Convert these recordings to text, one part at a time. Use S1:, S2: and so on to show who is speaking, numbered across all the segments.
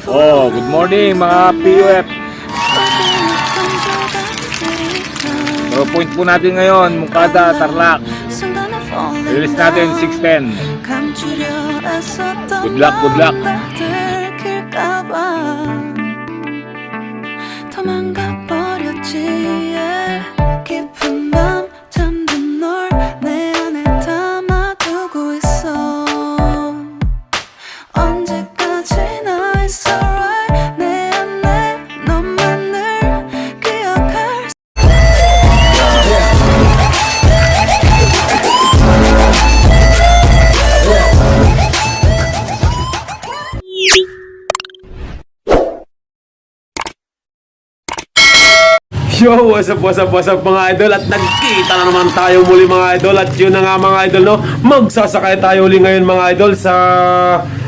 S1: Oh, good morning mga PUF. So, point po natin ngayon, Moncada, Tarlac. Release natin 6:10. Good luck, good luck.
S2: 깊은 밤 잠든 널 내 안에 담아두고 있어. 언제까지나 it's alright. 내 안에 너만을 기억할
S3: Yo, what's up mga idol. At nagkita na naman tayo muli mga idol. At yun na nga mga idol, no, magsasakay tayo uli ngayon mga idol sa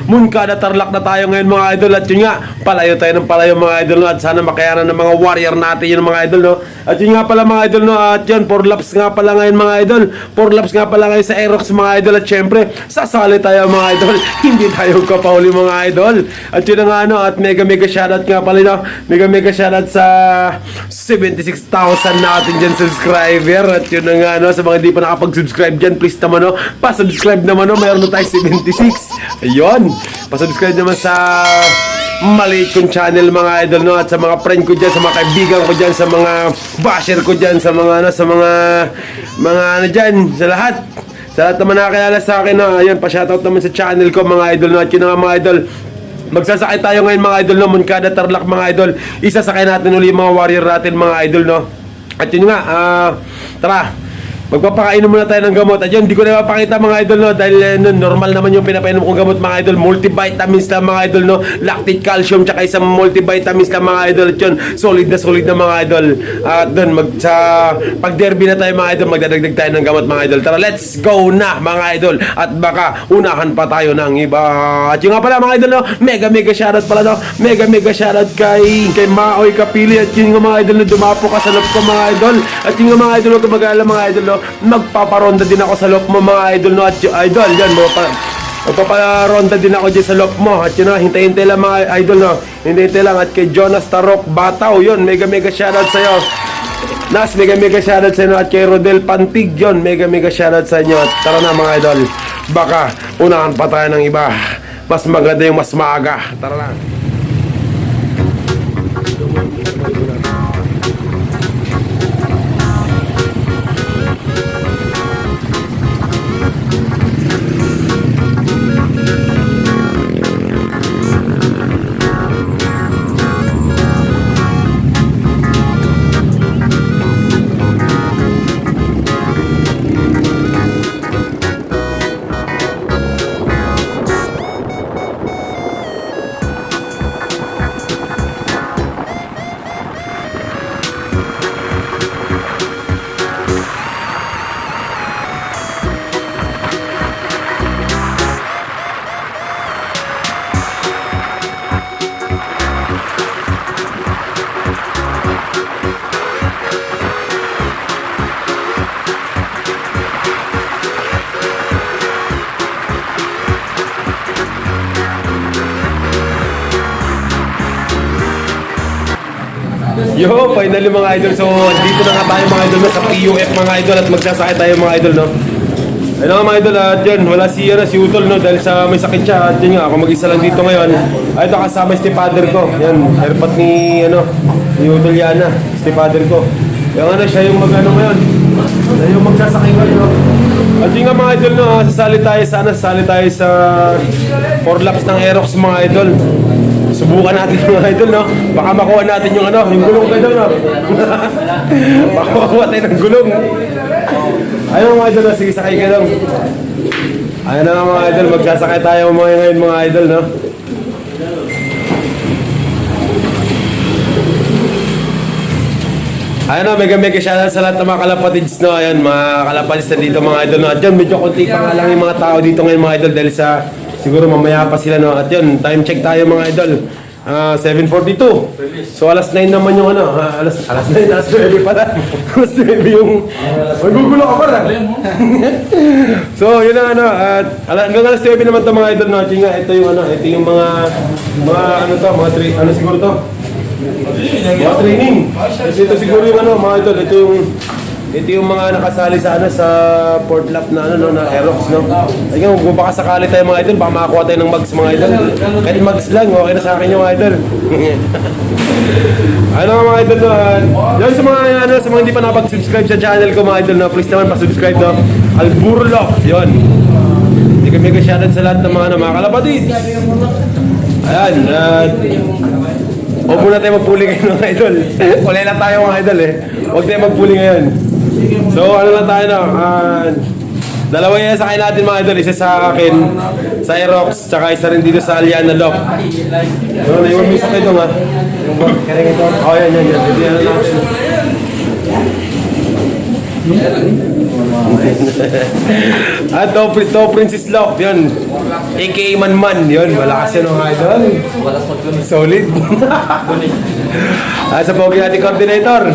S3: Moncada, Tarlac na tayo ngayon mga idol. At yun nga, palayo tayo ng palayo mga idol, no. At sana makayanan ng mga warrior natin yun mga idol, no. At yun nga pala mga idol, no. At yun, 4 laps nga pala ngayon mga idol. 4 laps nga pala ngayon sa Aerox mga idol. At syempre, sasali tayo mga idol. Hindi tayo kapahuli mga idol. At yun na nga, no. At mega shoutout nga pala, no. Mega shoutout sa 76,000 natin dyan subscriber. At yun na nga, no, sa mga hindi pa nakapag-subscribe dyan, please naman, no, pa-subscribe naman, no. Mayroon na tayo 76. Ayun, pa-subscribe naman sa maliit kong channel mga idol, no. At sa mga friend ko dyan, sa mga kaibigan ko dyan, sa mga basher ko dyan, sa mga ano, sa mga ano dyan, sa lahat naman nakakilala sa akin, no. Ayun, pa-shoutout naman sa channel ko mga idol, no. At yun na nga mga idol, magsasakay tayo ngayon mga idol, no, Moncada, Tarlac mga idol. Isasakay natin ulit yung mga warrior natin mga idol, no. At yun nga, tara, magpapakainom muna tayo ng gamot. At yun, hindi ko na mapakita mga idol, no, dahil normal naman yung pinapainom kong gamot mga idol. Multivitamins lang mga idol, no. Lactate, calcium, tsaka isang multivitamins lang mga idol. At yun, solid na mga idol. At dun, sa pag-derby na tayo mga idol, magdadagdag tayo ng gamot mga idol. Tara, let's go na mga idol. At baka unahan pa tayo ng iba. At yun nga pala mga idol, no, mega shoutout pala, no. Mega shoutout kay Maoy Kapili. At yun nga mga idol, no, dumapo ka sa loob ko mga idol. At yun nga mga idol, no, mag-alala mga idol, no, magpaparonda din ako sa lock mo mga idol, no. At idol yan, magpaparonda din ako dyan sa lock mo. At yun na, hintay lang mga idol, no, hintay lang. At kay Jonas Tarok Bataw, yun, mega shoutout sa'yo Nas, mega shoutout sa inyo. At kay Rodel Pantig, yun, mega shoutout sa inyo. At tara na mga idol, baka unahan pa tayo ng iba. Mas maganda yung mas maaga. Tara na. Yo, finally mga idol. So, dito na nga tayo mga idol, no, sa PUF mga idol. At magsasakay tayo mga idol, no. Ayun nga mga idol, at yun, wala si Utol, no, dahil sa may sakit siya. At yun nga, ako mag-isa lang dito ngayon. Ay, ito kasama si father ko. Yan, airpot ni Utol Yana, si father ko. Yung siya yung mag-ano ngayon. Siya yung magsasakay ngayon, no. At yun nga mga idol, no, sasali tayo sa 4 laps ng Aerox mga idol. Subukan natin mga idol, no. Baka makuha natin yung yung gulong kayo, no. Baka makuha tayo ng gulong. Ayun mga idol, no. Sige, sakay ka lang. Ayun na nga mga idol, magsasakay tayo ngayon mga idol, no. Ayun na, mega shoutout sa lahat ng mga kalapatids, no. Ayun, mga kalapatids na dito mga idol, no. At yun, medyo konti pa nga lang yung mga tao dito ngayon mga idol dahil sa siguro mamaya pa sila, no. At yun, time check tayo mga idol. 7:42. So alas 9 naman yung ano, alas 9, alas 9 pala. Alas 9 yung magugulo ka pala. So yun na ano, at hanggang alas 9 naman to mga idol, no. Nga ito yung ano, ito yung mga ano to, ano siguro to? Mga training. Kasi ito siguro yung ano, mga idol, ito yung mga nakasali sa ano sa port lap na ano no, na Aerox no. Ayun, kung baka sakali tayo mga idol, baka makakuha tayo ng mags mga idol. Kahit mags lang, okay na sa akin yung mga idol. Ano mga idol no? Yan sa mga ano, sa mga hindi pa nakapag-subscribe sa channel ko mga idol no, please naman pa-subscribe no. Alburlo, yon. Hindi kami ka-shoutout sa lahat ng mga kalapatid. Ayan, huwag muna tayo magpuli ngayon mga idol. Kulay lang tayo mga idol eh. Huwag tayo magpuli ngayon. So ano lang tayo na, dalawa yung sakay natin mga idol. Isa sa akin, sa Aerox, tsaka isa rin dito sa Aliana Lock. So naiwan mo yung sakay doon ha. Oh yan. Dito yan lang. At to Princess Lock, yun. A.K.A. Man, yun. Malakas yun mga idol. Solid. Sa pogi natin coordinator.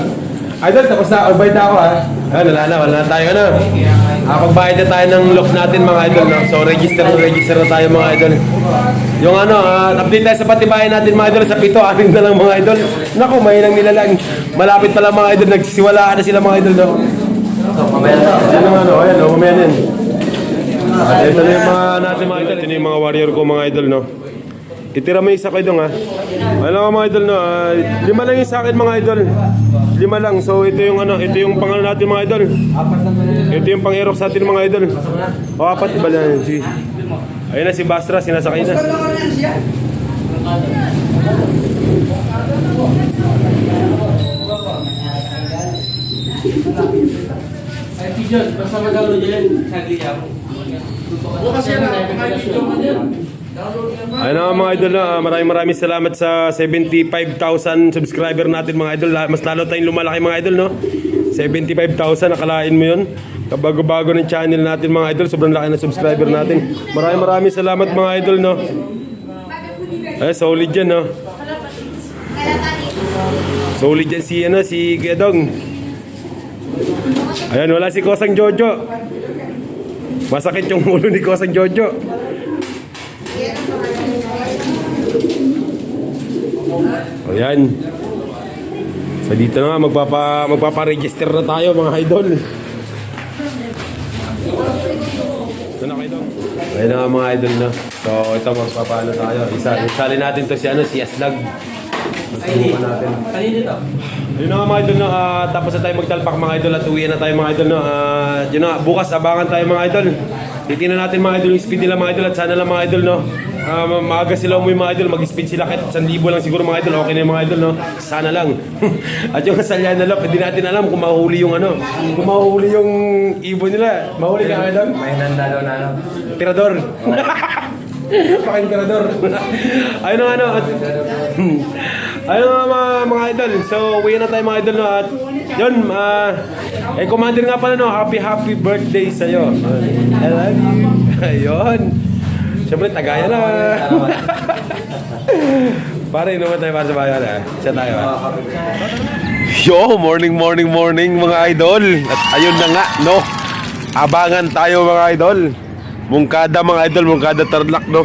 S3: Idol, tapos na. Albayad na ako ha. Wala na tayo ano. Pagbayad na tayo ng lock natin mga idol. No? So register na tayo mga idol. Yung ano, update tayo sa patibayan natin mga idol. Sa 7-6 na lang mga idol. Naku, may nang nilalang. Malapit pa lang mga idol. Nagsisiwalaan na sila mga idol. No? Yan ang ano, ayan, mamaya yan. Ito na yung mga natin mga idol. Ito na yung mga warrior ko mga idol, no. Itira mo yung isa kayo dong ha. Ano mga idol, no. 5 lang yung sa akin mga idol. 5 lang. So ito yung ano, ito yung pangalan natin mga idol. Ito yung pang-Aerox sa atin mga idol. O 4 ba lang si. Ayun na si Bastra, sinasakay na.
S4: Basta magalo dyan, sagli ako. Bukas yan ako, video mo dyan.
S3: Ayun na mga idol na, maraming salamat sa 75,000 subscriber natin mga idol. Mas lalo tayong lumalaki mga idol no. 75,000, nakalain mo yun. Kabago-bago ng channel natin mga idol, sobrang laki na subscriber natin. Maraming salamat mga idol no. Ay, solid yan no. Solid yan si Gedong. Ayan, wala si Kosang Jojo. Masakit yung ulo ni Kosang Jojo. Ayan. So dito na nga, magpapa-register na tayo mga idol. Ito na kayo doon. Ayan na nga mga idol na. So ito magpapaano tayo. Isali natin to si Aslag. Subukan natin.
S4: Kanina to?
S3: Yun na nga mga idol no, tapos na tayo magtalpak mga idol at uwi na tayo mga idol no. Yun na, bukas abangan tayo mga idol. Titingnan natin mga idol yung speed nila mga idol at sana lang mga idol no. Maaga sila umuwi mga idol, mag-speed sila kahit 1,000 lang siguro mga idol, okay na yung mga idol no. Sana lang. At yung salyan na lock, hindi natin alam kung mahuli yung ano, kung mahuli yung ibon nila. Mahuli ka idol?
S4: May nandalo na ano.
S3: Tirador. Paking tirador. Ayun na ano. Ayun nga mga idol. So, uwi na tayo mga idol no. At yun, Commander nga pala no, happy birthday sa'yo. I love you. Ayun. Siyempre, tagaya na. Pare, inuman tayo para sa bayan ha. Siya tayo ha. Yo, morning mga idol. At ayun na nga, no. Abangan tayo mga idol. Mungkada mga idol, mungkada Tarlac no.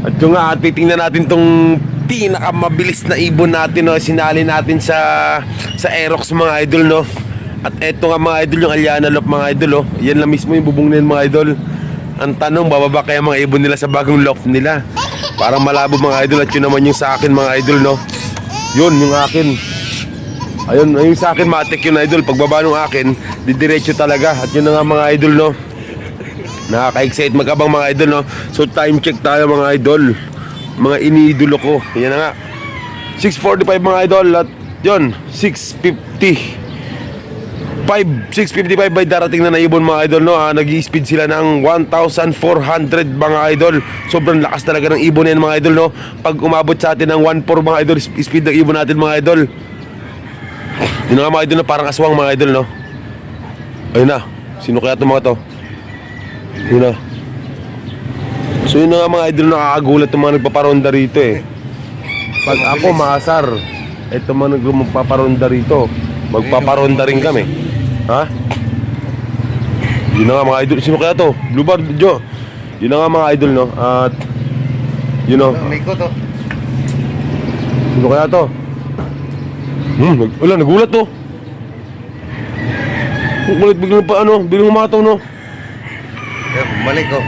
S3: At yung nga, titingnan natin tong pinakamabilis na ibon natin no. Sinali natin sa Aerox mga idol no. At eto nga mga idol, yung Aliana Lock mga idol oh. Yan lang mismo yung bubong na yun mga idol. Ang tanong, bababa kaya mga ibon nila sa bagong loft nila? Parang malabo mga idol. At yun naman yung sa akin mga idol no. Yun yung akin. Ayun, yung sa akin matik yun idol. Pagbaba ng akin, didiretso talaga. At yun na nga mga idol no. Nakaka-excite mag-abang mga idol no. So time check tayo mga idol. Mga iniidolo ko. Yan na nga 6:45 mga idol. At yun 6:55 by darating na ibon mga idol no. Nag-i-speed sila ng 1,400 mga idol. Sobrang lakas talaga ng ibon yan mga idol no. Pag umabot sa atin ng 1,400 mga idol, speed ng ibon natin mga idol. Yun nga mga idol na parang aswang mga idol no. Ayun na. Sino kaya itong mga to? Yun na. So yun na nga mga idol, nakakagulat ng mga nagpaparonda rito eh. pag ako maasar, ito man magpaparonda rito. Magpaparonda rin kami. Ha? Yun na nga mga idol. Sino kaya to? Blue Bar, Jo. Yun na nga mga idol, no? At you know, sino kaya to? Wala, nagulat to. Nagulat biglang pa ano, biglang humataw, no?
S5: Balik ko.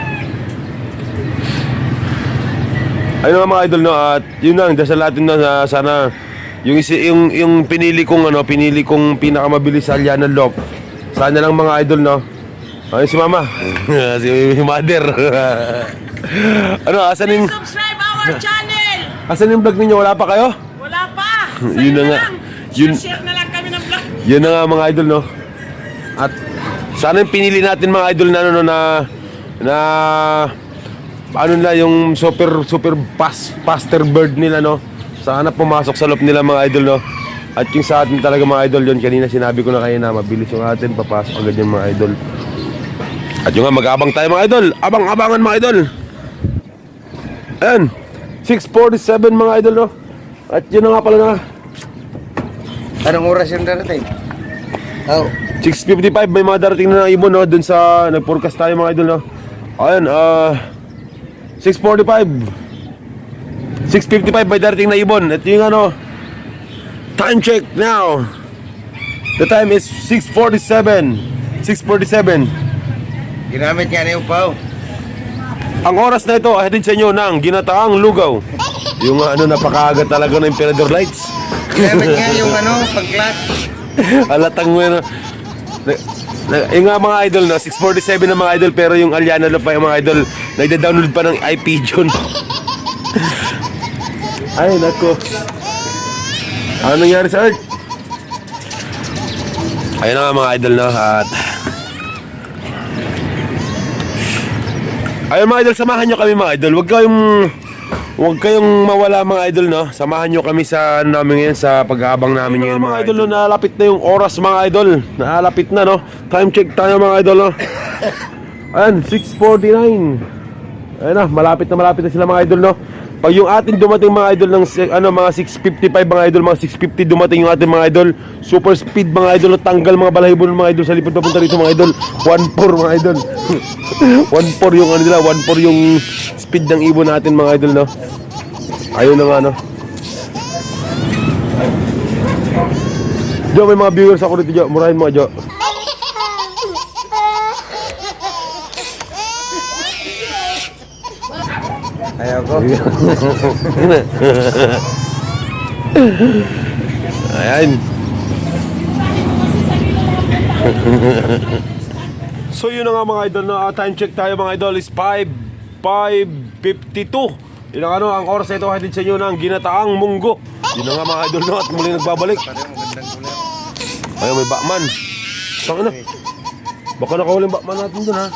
S3: Ayun nga mga idol, no? At yun lang, dasal natin na sana yung pinili kong pinakamabilis sa Alyanan Lock. Sana lang mga idol, no? Ayun si Mama. Si Mother. Ano, asan yung
S6: Subscribe our channel!
S3: asan yung vlog ninyo? Wala pa kayo?
S6: Wala pa! Sa
S3: Yun na
S6: inyo
S3: nga.
S6: lang.
S3: Yun-
S6: Share na lang kami ng vlog.
S3: Yun na nga mga idol, no? At sana yung pinili natin mga idol na ano, na ano na yung super faster bird nila, no? Sana pumasok sa loob nila mga idol, no? At yung sa atin talaga mga idol, yun kanina sinabi ko na kayo na mabilis yung atin, papasok agad yung mga idol. At yung nga mag-abang tayo mga idol, abang-abangan mga idol. Ayan, 6:47 mga idol, no? At yun na nga pala na
S5: Anong oras yung darating? Oh.
S3: 6:55 may mga darating na ibon, no? Dun sa nag-forecast tayo mga idol, no? Ayan, 6:45 6:55 may darating na ibon. At yung ano, time check now. The time is 6:47
S5: Ginamit nga niyo pa.
S3: Ang oras na ito ay hatid sa inyo ng Ginataang Lugaw. Yung ano, napakaaga talaga ng Emperador Lights.
S5: Ginamit nga yung pag-clock.
S3: Alatang mo yun. Yung nga mga idol, no? 6:47 na mga idol, pero yung Aliana Love pa yung mga idol, nagda-download pa ng IP John. Ay, nako. Ano nangyari sa Earth? Ayun na nga mga idol, no? At ayun mga idol, samahan nyo kami mga idol. Huwag kayong mawala mga idol, no? Samahan nyo kami sa ano namin ngayon, sa pag-aabang namin ngayon mga idol. No? Nalapit na yung oras mga idol. Nalapit na, no? Time check tayo mga idol, no? Ayan, 6:49. Ayun na, malapit na sila mga idol, no? Pag yung atin dumating mga idol ng ano, mga 6:55 mga idol, mga 6:50 dumating yung atin mga idol. Super speed mga idol, no? Tanggal mga balahibo ng mga idol sa likod papunta rito mga idol. 1-4 mga idol. 1-4 yung ano nila, 1-4 yung speed ng ibon natin mga idol, no? Ayun na nga, no? Jo, may mga viewers ako rito, Jo. Murahin mo, Jo.
S5: Ayaw ko.
S3: Ayan. So yun na nga mga idol, no? Time check tayo mga idol is 5:52. Yun ang ano, ang oras na ito hatid sa inyo ng Ginataang Munggo. Yun na nga mga idol, no? At muli nagbabalik. Ayun, may Batman. Saan na? Baka nakahuling Batman natin dun, ha?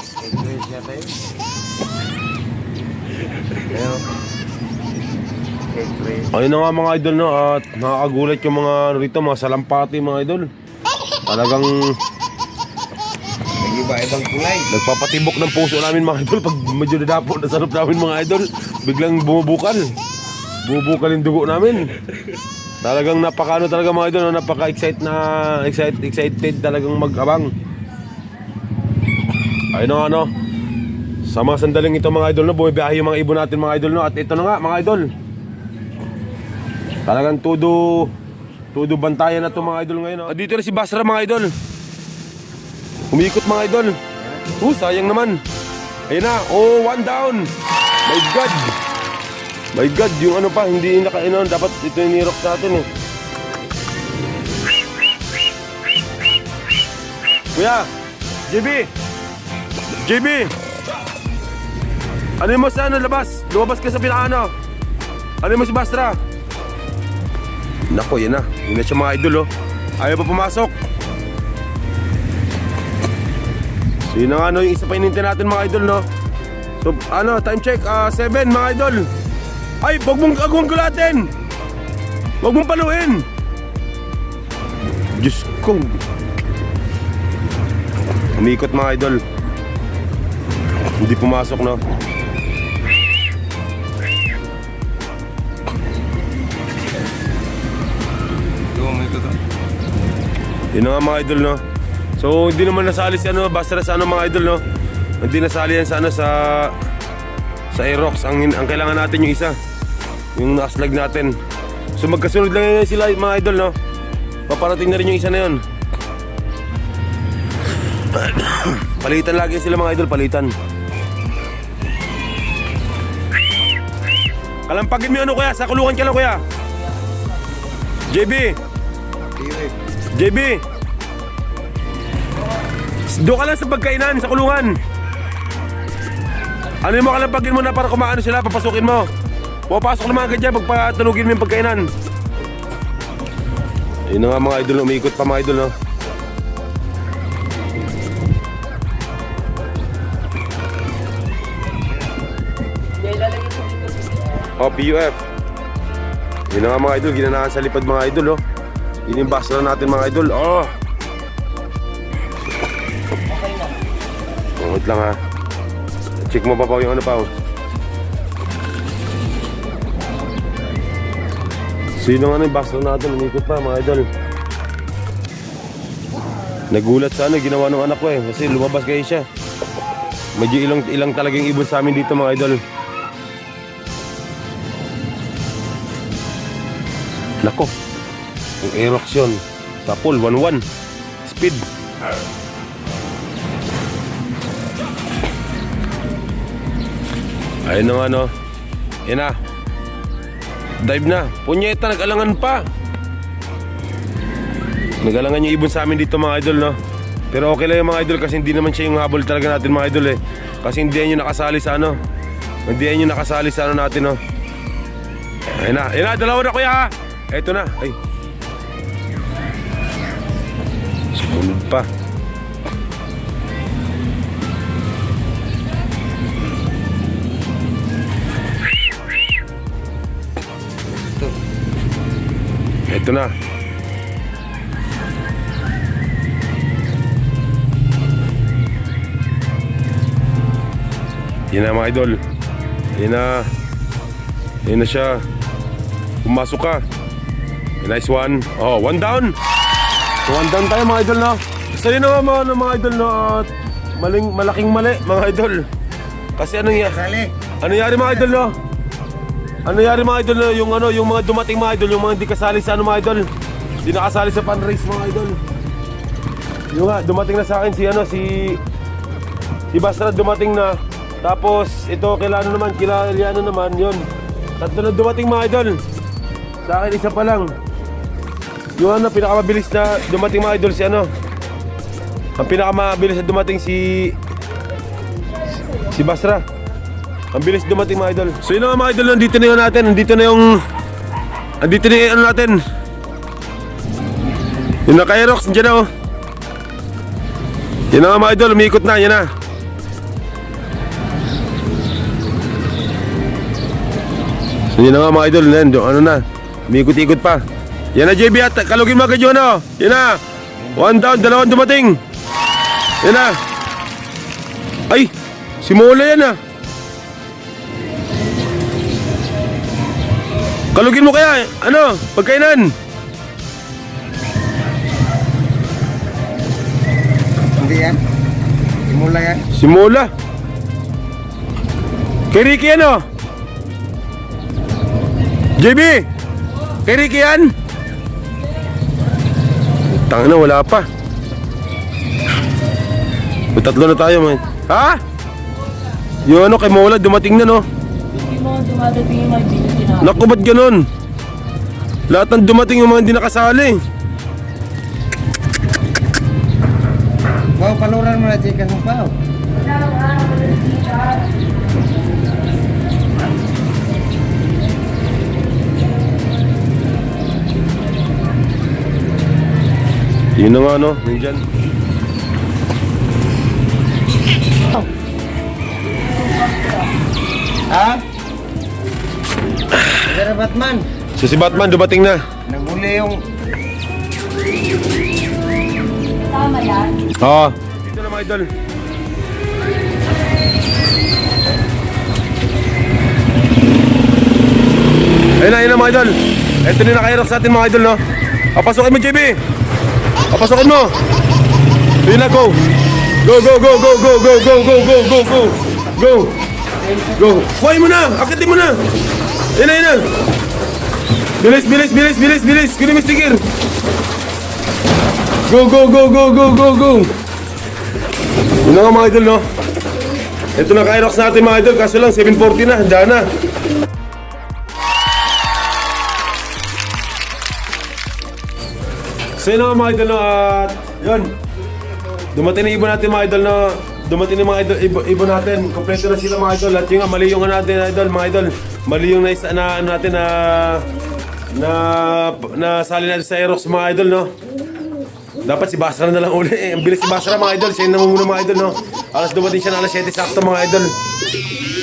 S3: Ayun na nga mga idol, no? At nakakagulat yung mga rito, mga salampati mga idol. Talagang
S5: Nag-iba-ibang kulay.
S3: nagpapatibok ng puso namin mga idol. Pag medyo nadapo na sarap namin mga idol, biglang bumubukal yung dugo namin. Talagang napaka talaga mga idol, no? Excited talagang mag-abang. Ayun na nga, no? Sa mga sandaling ito mga idol, no? Bumibiyahe yung mga ibon natin mga idol, no? At ito na nga mga idol, talagang todo bantayan na ito mga idol ngayon, no? At dito na si Basra mga idol. Umiikot mga idol. Sayang naman. Ayun na, one down. My God, yung ano pa, hindi naka-inon. Dapat ito yung nirock sa atin, eh. Kuya, JB, ano mo sa ano, labas? Lumabas ka sa pinakano. Ano mo si Basra? Nako, yan na. Yun na siya mga idol, oh. Ayaw pa pumasok. So yun na nga, no, yung isa pa inintin natin mga idol, no. So ano, time check, 7 mga idol. Ay, wag mong gulatin. Wag mong paluin. Diyos ko. Umikot mga idol. Hindi pumasok, no. Yun na nga mga idol, no. So hindi naman nasali si ano, Basra sa ano mga idol, no. Hindi nasali yan sa ano, sa Aerox. Ang kailangan natin yung isa, yung nakaslag natin. So magkasunod lang yan sila mga idol, no. Paparating na rin yung isa na yun. Palitan lagi sila mga idol, palitan. Kalampagin mo ano kuya, sa kulungan ka lang kuya. JB, doon ka lang sa pagkainan, sa kulungan. Ano mo kalampagin mo na para kumaano sila, papasukin mo. Pupasok naman agad dyan, pagpatunugin mo yung pagkainan. Yun na nga mga idol, umiikot pa mga idol, no. PUF. Yun na nga mga idol, ginanahan sa lipad mga idol, oh. Yun yung Basra natin mga idol. Oh. Wait lang ha. Check mo pa pa yung ano pa, oh. Sino nga na yung Basra natin, umikot pa mga idol. Nagulat sa ano, ginawa ng anak ko eh. Kasi lumabas kayo siya. Medyo ilang talagang ibon sa amin dito mga idol. Nako, yung Aerox yun. Sa pool, 1-1 speed. Ayun na nga no. Yan na. Dive na. Punyeta, nag-alangan pa. Nag-alangan yung ibon sa amin dito mga idol, no. Pero okay lang yung mga idol kasi hindi naman siya yung habol talaga natin mga idol eh. Kasi hindi yan yung nakasali sa ano. Hindi yan yung nakasali sa ano natin, no. Ayun na, dalawa na kuya ha. Eto na, ay. Sumunod pa. Eto na. Yan na mga idol. Yan na siya. Pumasok ka. Nice one. Oh, 1 down. So 1 down tayo mga idol, no. So yun na mga idol, no. At malaking mali mga idol. Kasi ano nangyari mga idol, no. Ano nangyari mga idol, no? Yung mga dumating mga idol, yung mga hindi kasali sa ano mga idol. Hindi nakasali sa fan race mga idol. Yung nga, dumating na sa akin si Basra dumating na. Tapos ito kila Liano naman, yun. Tatlo na dumating mga idol. Sa akin isa pa lang. Yung ano, pinakamabilis na dumating mga idol si ano. Ang pinakamabilis na dumating si Basra. Ang bilis dumating mga idol. So yun nga mga idol, nandito na yun natin. Nandito na yung ano natin. Yung naka-Aerox, nandiyan na oh. Yun na nga mga idol, umiikot na, yan na. So yun na nga mga idol, ano na, umiikot-ikot pa. Yan na JB at kalugin mo agad yun ano. Yan na, 1 down, 2 dumating. Yan na. Ay, si Mola yan ah. Kalugin mo kaya, ano, pagkainan.
S5: Hindi yan. Simula yan.
S3: Simula. Kay Ricky yan oh. JB, kay Ricky yan. Tanga na, wala pa. May 3 na tayo man. Ha? Yung ano, kay Mola, dumating na no.
S4: Hindi mo dumadating yung mga biniti na.
S3: Naku, ba't ganun? Lahat ng dumating yung mga hindi nakasali.
S5: Wow, paluran mo na chicken mo pa.
S3: Yun na nga no, nandyan.
S5: Ha? Ada Batman.
S3: So si Batman dumating na.
S5: Naghuli yung...
S3: Oo. Dito na mga idol. Ayun na mga idol. Ito na naka-Aerox natin mga idol no. Papasokin mo, JB. Papasokin mo. Sige na, go. Go, go, go, go, go, go, go, go, go, go, go. Go. Go. Kuhain mo na. Akitin mo na. Yan na, yan na. Bilis, bilis, bilis, bilis, bilis. Kunin mo sticker. Go, go, go, go, go, go, go. Yun na nga mga idol, no? Ito na Kyrox natin mga idol. Kaso lang, 740 na. Handa na. So yun na nga mga idol, no? At yun. Dumating na ibon natin mga idol, no? Dumating na mga idol, ibon natin. Kompleto na sila mga idol. At yun nga, mali yung ano natin idol, mga idol. Mali yung ano natin na sali natin sa Aerox mga idol, no? Dapat si Basra na lang uli. Ang bilis si Basra mga idol. Siya yung namumuna mga idol, no? Alas dumating siya na alas 7 sakto mga idol.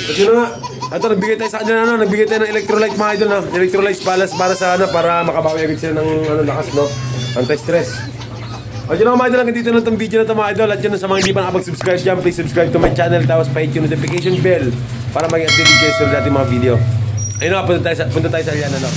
S3: At yun na nga. Ito, nagbigay tayo sa kanya, no? Nagbigay tayo ng electrolyte mga idol, no? Electrolyte para sa ano, para makabawi agad sila ng ano, lakas, no? Anti-stress. At yun na mga idol, hanggang dito na itong video na ito mga idol. At yun sa mga hindi pa nakapag-subscribe dyan, please subscribe to my channel. Tapos pa-hit yung notification bell para maging updated kayo sa dating mga video. Ayun na, punta tayo sa Aliana, no?